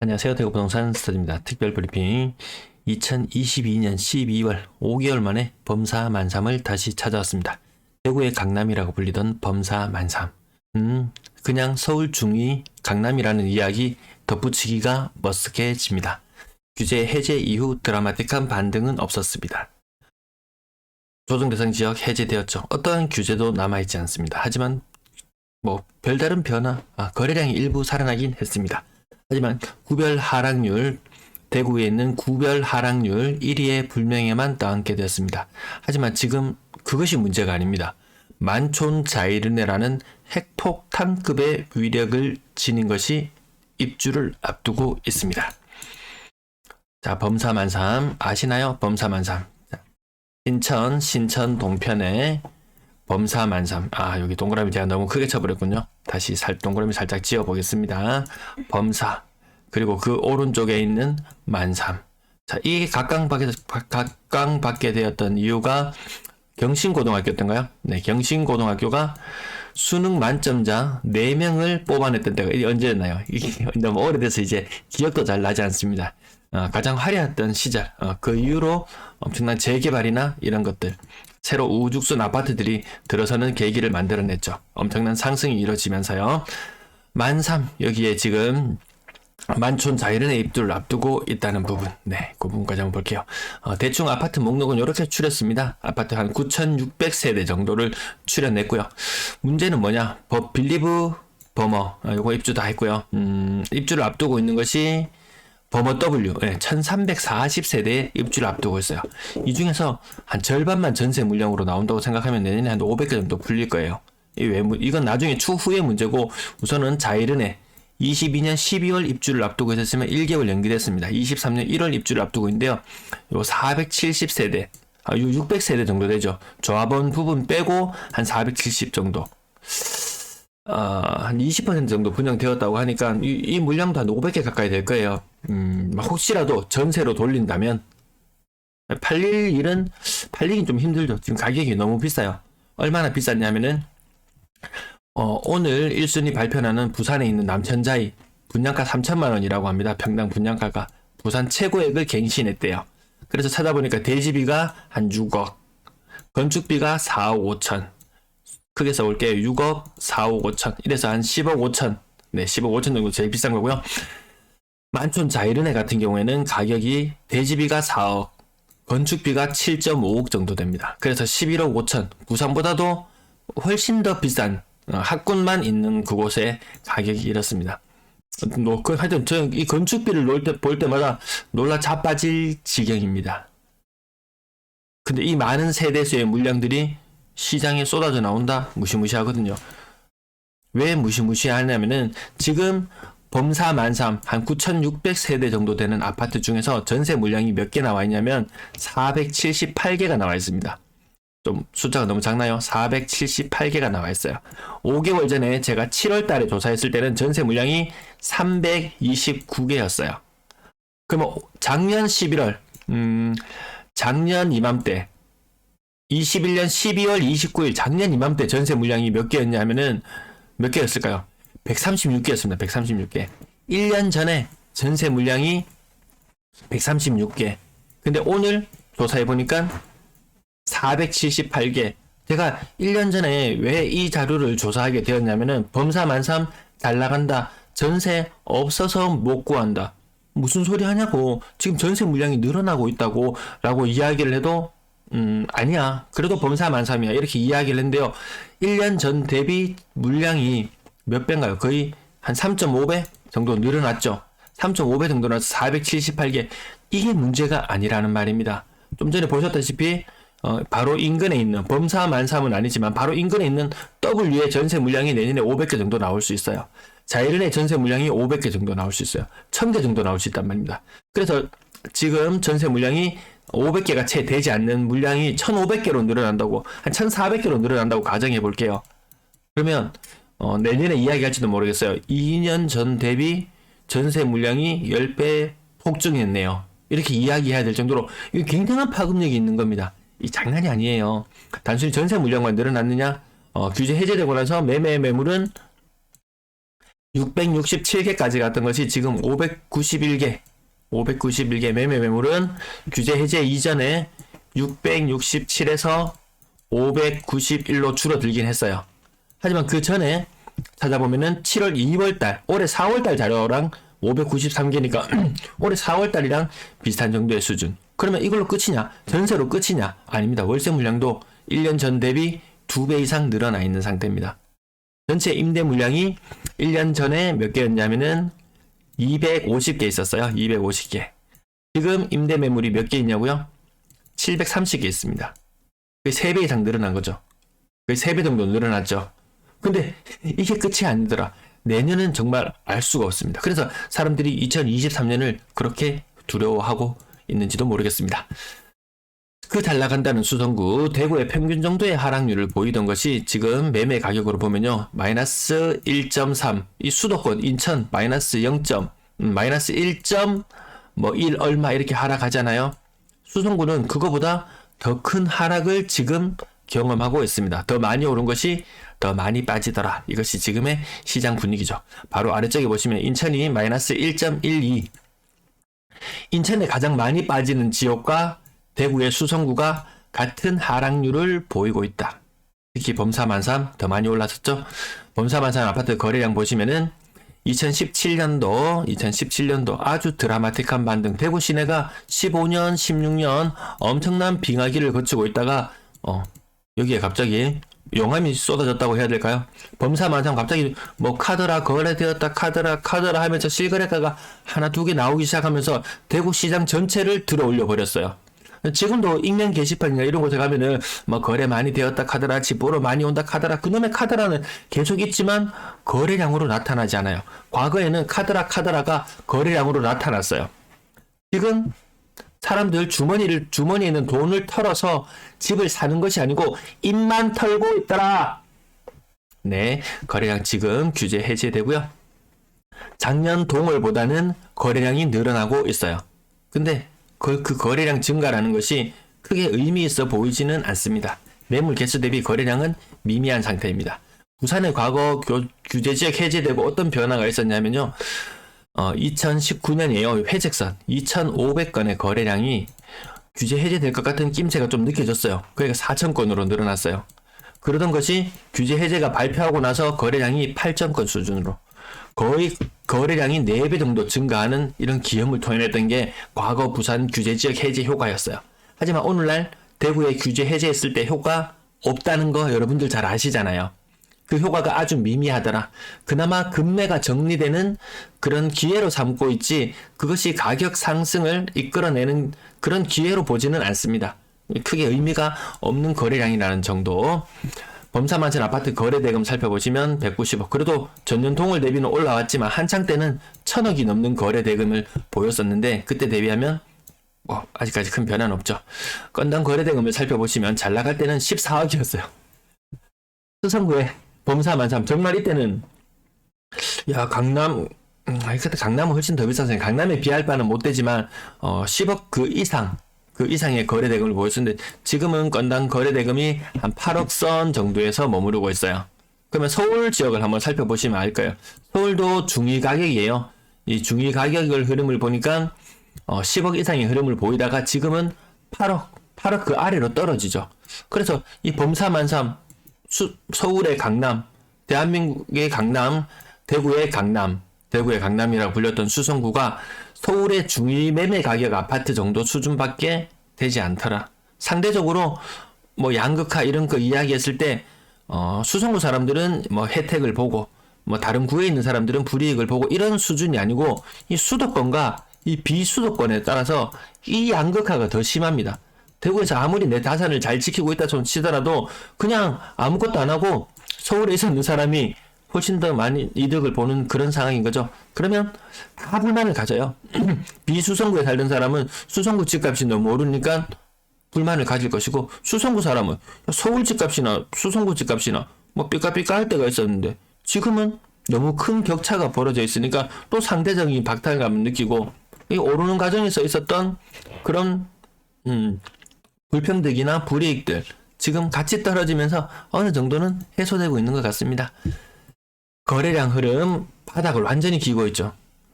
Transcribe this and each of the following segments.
안녕하세요. 대구부동산 스터디입니다. 특별 브리핑 2022년 12월 5개월 만에 범사 만삼을 다시 찾아왔습니다. 대구의 강남이라고 불리던 범사 만삼. 그냥 서울 중위 강남이라는 이야기 덧붙이기가 머쓱해집니다. 규제 해제 이후 드라마틱한 반등은 없었습니다. 조정 대상 지역 해제되었죠. 어떠한 규제도 남아있지 않습니다. 하지만 별다른 변화, 거래량이 일부 살아나긴 했습니다. 하지만 구별 하락률, 대구에 있는 구별 하락률 1위의 불명예만 떠안게 되었습니다. 하지만 지금 그것이 문제가 아닙니다. 만촌자이르네라는 핵폭탄급의 위력을 지닌 것이 입주를 앞두고 있습니다. 자, 범사만삼 아시나요? 범사만삼. 신천 동편에 범사만삼. 여기 동그라미 제가 너무 크게 쳐버렸군요. 다시 동그라미 살짝 지어 보겠습니다. 범사. 그리고 그 오른쪽에 있는 만삼. 자, 이게 각광받게 되었던 이유가 경신고등학교였던가요? 네, 경신고등학교가 수능 만점자 4명을 뽑아냈던 때가 언제였나요? 이게 너무 오래돼서 이제 기억도 잘 나지 않습니다. 가장 화려했던 시절, 그 이후로 엄청난 재개발이나 이런 것들, 새로 우후죽순 아파트들이 들어서는 계기를 만들어냈죠. 엄청난 상승이 이루어지면서요. 만삼, 여기에 지금 만촌자이른의 입주를 앞두고 있다는 부분, 네, 그 부분까지 한번 볼게요. 대충 아파트 목록은 이렇게 추렸습니다. 아파트 한 9,600세대 정도를 추려냈고요. 문제는 뭐냐? 빌리브 버머, 요거 입주 다 했고요. 입주를 앞두고 있는 것이 버머 W, 1340세대의 입주를 앞두고 있어요. 이 중에서 한 절반만 전세 물량으로 나온다고 생각하면 내년에 한 500개 정도 풀릴 거예요. 이건 나중에 추후의 문제고, 우선은 자이른의 22년 12월 입주를 앞두고 있었으면 1개월 연기됐습니다. 23년 1월 입주를 앞두고 있는데요. 요 470세대, 600세대 정도 되죠. 조합원 부분 빼고 한 470 정도. 한 20% 정도 분양되었다고 하니까 이 물량도 한 500개 가까이 될 거예요. 혹시라도 전세로 돌린다면 팔리긴 좀 힘들죠. 지금 가격이 너무 비싸요. 얼마나 비쌌냐면은 오늘 1순위 발표나는 부산에 있는 남천자이 분양가 3천만 원이라고 합니다. 평당 분양가가 부산 최고액을 갱신했대요. 그래서 찾아보니까 대지비가 한 6억, 건축비가 4억 5천, 크게 써볼게요. 6억 4억 5천, 이래서 한 10억 5천, 네, 10억 5천 정도 제일 비싼 거고요. 만촌자이르네 같은 경우에는 가격이 대지비가 4억, 건축비가 7.5억 정도 됩니다. 그래서 11억 5천, 부산보다도 훨씬 더 비싼 학군만 있는 그곳의 가격이 이렇습니다. 하여튼 이 건축비를 볼 때마다 놀라 자빠질 지경입니다. 근데 이 많은 세대수의 물량들이 시장에 쏟아져 나온다? 무시무시하거든요. 왜 무시무시하냐면은 지금 범사 만삼 한 9,600세대 정도 되는 아파트 중에서 전세 물량이 몇 개 나와 있냐면 478개가 나와 있습니다. 좀 숫자가 너무 작나요? 478개가 나와 있어요. 5개월 전에 제가 7월 달에 조사했을 때는 전세 물량이 329개였어요. 그러면 작년 11월, 작년 이맘때, 21년 12월 29일, 작년 이맘때 전세 물량이 몇 개였냐면은 몇 개였을까요? 136개였습니다. 136개. 1년 전에 전세 물량이 136개. 근데 오늘 조사해보니까 478개. 제가 1년 전에 왜 이 자료를 조사하게 되었냐면은 범사 만삼 잘 나간다. 전세 없어서 못 구한다. 무슨 소리 하냐고. 지금 전세 물량이 늘어나고 있다고 라고 이야기를 해도 아니야. 그래도 범사 만삼이야. 이렇게 이야기를 했는데요. 1년 전 대비 물량이 몇 배인가요? 거의 한 3.5배 정도 늘어났죠. 3.5배 정도 나서 478개. 이게 문제가 아니라는 말입니다. 좀 전에 보셨다시피 바로 인근에 있는 범사 만삼은 아니지만 바로 인근에 있는 W의 전세 물량이 내년에 500개 정도 나올 수 있어요. 자이른의 전세 물량이 500개 정도 나올 수 있어요. 1000개 정도 나올 수 있단 말입니다. 그래서 지금 전세 물량이 500개가 채 되지 않는 물량이 1500개로 늘어난다고, 한 1400개로 늘어난다고 가정해 볼게요. 그러면 내년에 이야기할지도 모르겠어요. 2년 전 대비 전세 물량이 10배 폭증했네요. 이렇게 이야기해야 될 정도로 이게 굉장한 파급력이 있는 겁니다. 이 장난이 아니에요. 단순히 전세 물량만 늘어났느냐? 규제 해제되고 나서 매물은 667개까지 갔던 것이 지금 591개 매매 매물은 규제 해제 이전에 667에서 591로 줄어들긴 했어요. 하지만 그 전에 찾아보면은 7월 2월달, 올해 4월달 자료랑 593개니까 올해 4월달이랑 비슷한 정도의 수준. 그러면 이걸로 끝이냐? 전세로 끝이냐? 아닙니다. 월세 물량도 1년 전 대비 2배 이상 늘어나 있는 상태입니다. 전체 임대 물량이 1년 전에 몇 개였냐면은 250개 있었어요. 250개. 지금 임대 매물이 몇 개 있냐고요? 730개 있습니다. 거의 3배 이상 늘어난 거죠. 거의 3배 정도 늘어났죠. 근데 이게 끝이 아니더라. 내년은 정말 알 수가 없습니다. 그래서 사람들이 2023년을 그렇게 두려워하고 있는지도 모르겠습니다. 그 잘 나간다는 수성구, 대구의 평균 정도의 하락률을 보이던 것이 지금 매매 가격으로 보면요. 마이너스 1.3, 이 수도권, 인천 마이너스 0. 마이너스 1.1 얼마 이렇게 하락하잖아요. 수성구는 그거보다 더 큰 하락을 지금 경험하고 있습니다. 더 많이 오른 것이 더 많이 빠지더라. 이것이 지금의 시장 분위기죠. 바로 아래쪽에 보시면 인천이 마이너스 1.12. 인천에 가장 많이 빠지는 지역과 대구의 수성구가 같은 하락률을 보이고 있다. 특히 범사만삼 더 많이 올랐었죠. 범사만삼 아파트 거래량 보시면은 2017년도 아주 드라마틱한 반등. 대구 시내가 15년, 16년 엄청난 빙하기를 거치고 있다가 여기에 갑자기 용암이 쏟아졌다고 해야 될까요? 범사만상 갑자기 뭐 카드라 거래되었다 카드라 하면서 실거래가가 하나 두 개 나오기 시작하면서 대구 시장 전체를 들어 올려 버렸어요. 지금도 익명 게시판이나 이런 곳에 가면은 뭐 거래 많이 되었다 카드라, 집 보러 많이 온다 카드라, 그놈의 카드라는 계속 있지만 거래량으로 나타나지 않아요. 과거에는 카드라가 거래량으로 나타났어요. 지금 사람들 주머니에 있는 돈을 털어서 집을 사는 것이 아니고 입만 털고 있더라. 네, 거래량 지금 규제 해제되고요. 작년 동월보다는 거래량이 늘어나고 있어요. 근데 그 거래량 증가라는 것이 크게 의미 있어 보이지는 않습니다. 매물 개수 대비 거래량은 미미한 상태입니다. 부산의 과거 규제 지역 해제되고 어떤 변화가 있었냐면요. 2019년이에요. 회색선 2,500건의 거래량이 규제 해제될 것 같은 낌새가 좀 느껴졌어요. 그러니까 4,000건으로 늘어났어요. 그러던 것이 규제 해제가 발표하고 나서 거래량이 8,000건 수준으로 거의 거래량이 4배 정도 증가하는 이런 기염을 토해냈던 게 과거 부산 규제지역 해제 효과였어요. 하지만 오늘날 대구에 규제 해제했을 때 효과 없다는 거 여러분들 잘 아시잖아요. 그 효과가 아주 미미하더라. 그나마 금매가 정리되는 그런 기회로 삼고 있지 그것이 가격 상승을 이끌어내는 그런 기회로 보지는 않습니다. 크게 의미가 없는 거래량이라는 정도. 범사만천 아파트 거래대금 살펴보시면 190억. 그래도 전년 동월 대비는 올라왔지만 한창 때는 1,000억이 넘는 거래대금을 보였었는데 그때 대비하면 아직까지 큰 변화는 없죠. 건당 거래대금을 살펴보시면 잘 나갈 때는 14억이었어요. 수성구에 범사만삼 정말 이때는 강남 그때 강남은 훨씬 더 비쌌어요. 강남에 비할 바는 못 되지만 10억 그 이상의 거래대금을 보였었는데 지금은 건당 거래대금이 한 8억 선 정도에서 머무르고 있어요. 그러면 서울 지역을 한번 살펴보시면 알 거예요. 서울도 중위 가격이에요. 이 중위 가격을 흐름을 보니까 10억 이상의 흐름을 보이다가 지금은 8억 그 아래로 떨어지죠. 그래서 이 범사만삼 서울의 강남, 대한민국의 강남, 대구의 강남이라고 불렸던 수성구가 서울의 중위 매매 가격 아파트 정도 수준밖에 되지 않더라. 상대적으로 뭐 양극화 이런 거 이야기했을 때 수성구 사람들은 뭐 혜택을 보고 뭐 다른 구에 있는 사람들은 불이익을 보고 이런 수준이 아니고 이 수도권과 이 비수도권에 따라서 이 양극화가 더 심합니다. 대구에서 아무리 내 자산을 잘 지키고 있다 손 치더라도 그냥 아무것도 안 하고 서울에 있는 사람이 훨씬 더 많이 이득을 보는 그런 상황인 거죠. 그러면 다 불만을 가져요. 비수성구에 살던 사람은 수성구 집값이 너무 오르니까 불만을 가질 것이고 수성구 사람은 서울 집값이나 수성구 집값이나 뭐 삐까삐까 할 때가 있었는데 지금은 너무 큰 격차가 벌어져 있으니까 또 상대적인 박탈감을 느끼고 이 오르는 과정에서 있었던 그런 불평등이나 불이익들 지금 같이 떨어지면서 어느 정도는 해소되고 있는 것 같습니다. 거래량 흐름 바닥을 완전히 기고 있죠.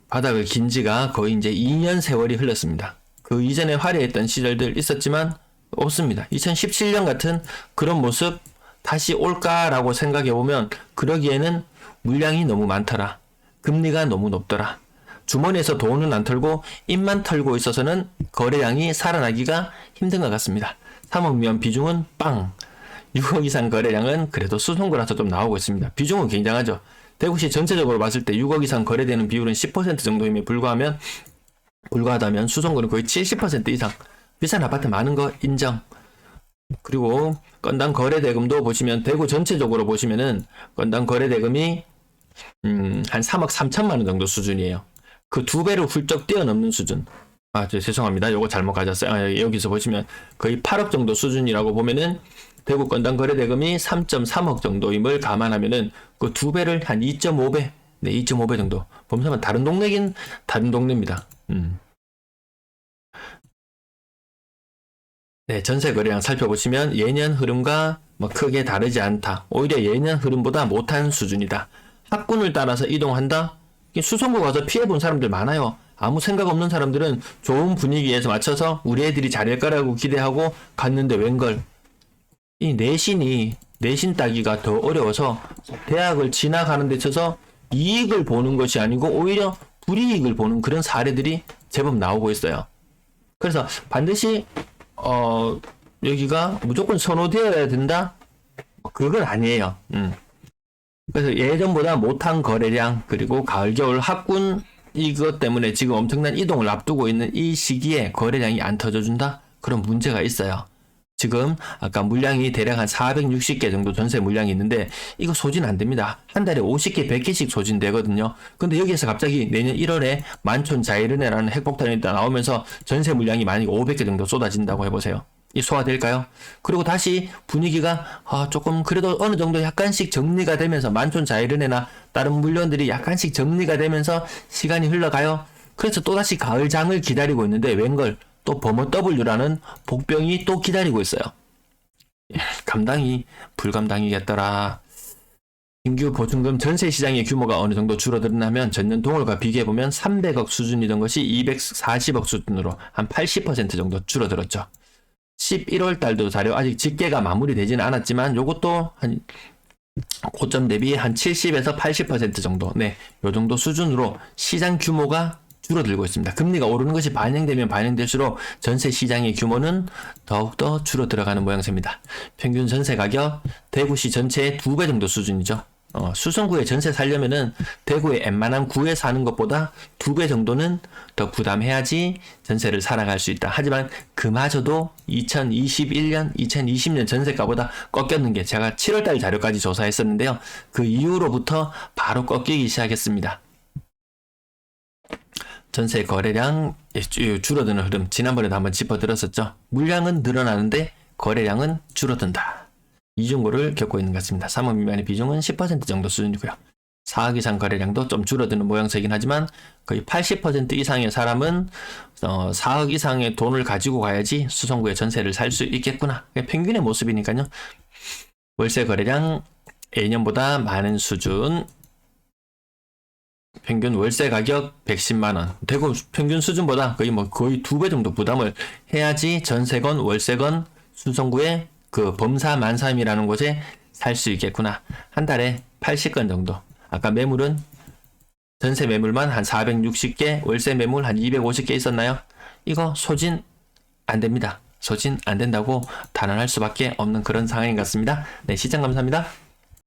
바닥을 긴 지가 거의 이제 2년 세월이 흘렀습니다. 그 이전에 화려했던 시절들 있었지만 없습니다. 2017년 같은 그런 모습 다시 올까라고 생각해 보면 그러기에는 물량이 너무 많더라. 금리가 너무 높더라. 주머니에서 돈은 안 털고 입만 털고 있어서는 거래량이 살아나기가 힘든 것 같습니다. 3억 미만 비중은 빵. 6억 이상 거래량은 그래도 수송고라서 좀 나오고 있습니다. 비중은 굉장하죠. 대구시 전체적으로 봤을 때 6억 이상 거래되는 비율은 10% 정도임에 불과하다면 수송고는 거의 70% 이상. 비싼 아파트 많은 거 인정. 그리고 건당 거래 대금도 보시면 대구 전체적으로 보시면은 건당 거래 대금이 한 3억 3천만 원 정도 수준이에요. 그 두 배를 훌쩍 뛰어넘는 수준. 죄송합니다. 요거 잘못 가졌어요. 여기서 보시면 거의 8억 정도 수준이라고 보면은 대구 건당 거래 대금이 3.3억 정도임을 감안하면은 그 두 배를 한 2.5배, 2.5배 정도. 보면 다른 동네긴 다른 동네입니다. 네, 전세 거래량 살펴보시면 예년 흐름과 뭐 크게 다르지 않다. 오히려 예년 흐름보다 못한 수준이다. 학군을 따라서 이동한다. 수성구 가서 피해본 사람들 많아요. 아무 생각 없는 사람들은 좋은 분위기에서 맞춰서 우리 애들이 잘할 거라고 기대하고 갔는데 웬걸. 이 내신 따기가 더 어려워서 대학을 진학하는 데 있어서 이익을 보는 것이 아니고 오히려 불이익을 보는 그런 사례들이 제법 나오고 있어요. 그래서 반드시 여기가 무조건 선호되어야 된다? 그건 아니에요. 그래서 예전보다 못한 거래량, 그리고 가을, 겨울 학군 이것 때문에 지금 엄청난 이동을 앞두고 있는 이 시기에 거래량이 안 터져준다? 그런 문제가 있어요. 지금 아까 물량이 대략 한 460개 정도 전세 물량이 있는데 이거 소진 안 됩니다. 한 달에 50개, 100개씩 소진되거든요. 근데 여기에서 갑자기 내년 1월에 만촌 자이르네라는 핵폭탄이 나오면서 전세 물량이 만약에 500개 정도 쏟아진다고 해보세요. 이 소화될까요? 그리고 다시 분위기가 조금 그래도 어느 정도 약간씩 정리가 되면서 만촌 자이르네나 다른 물건들이 약간씩 정리가 되면서 시간이 흘러가요. 그래서 또다시 가을장을 기다리고 있는데 웬걸 또 범어 W라는 복병이 또 기다리고 있어요. 감당이 불감당이겠더라. 신규 보증금 전세 시장의 규모가 어느 정도 줄어들었냐면 전년 동월과 비교해보면 300억 수준이던 것이 240억 수준으로 한 80% 정도 줄어들었죠. 11월 달도 자료 아직 집계가 마무리되지는 않았지만 요것도 한 고점 대비 한 70에서 80% 정도, 요 정도 수준으로 시장 규모가 줄어들고 있습니다. 금리가 오르는 것이 반영되면 반영될수록 전세 시장의 규모는 더욱더 줄어들어가는 모양새입니다. 평균 전세 가격 대구시 전체의 2배 정도 수준이죠. 수성구에 전세 살려면은 대구의 웬만한 구에 사는 것보다 2배 정도는 더 부담해야지 전세를 살아갈 수 있다. 하지만 그마저도 2021년, 2020년 전세가보다 꺾였는 게 제가 7월달 자료까지 조사했었는데요. 그 이후로부터 바로 꺾이기 시작했습니다. 전세 거래량 줄어드는 흐름 지난번에도 한번 짚어드렸었죠. 물량은 늘어나는데 거래량은 줄어든다. 이중고를 겪고 있는 것 같습니다. 3억 미만의 비중은 10% 정도 수준이고요. 4억 이상 거래량도 좀 줄어드는 모양새이긴 하지만 거의 80% 이상의 사람은 4억 이상의 돈을 가지고 가야지 수성구에 전세를 살 수 있겠구나. 평균의 모습이니까요. 월세 거래량 예년보다 많은 수준. 평균 월세 가격 110만원. 대구 평균 수준보다 거의 2배 정도 부담을 해야지 전세건 월세건 수성구의 그 범사 만삼이라는 곳에 살 수 있겠구나. 한 달에 80건 정도. 아까 매물은 전세 매물만 한 460개, 월세 매물 한 250개 있었나요? 이거 소진 안 됩니다. 소진 안 된다고 단언할 수밖에 없는 그런 상황인 것 같습니다. 시청 감사합니다.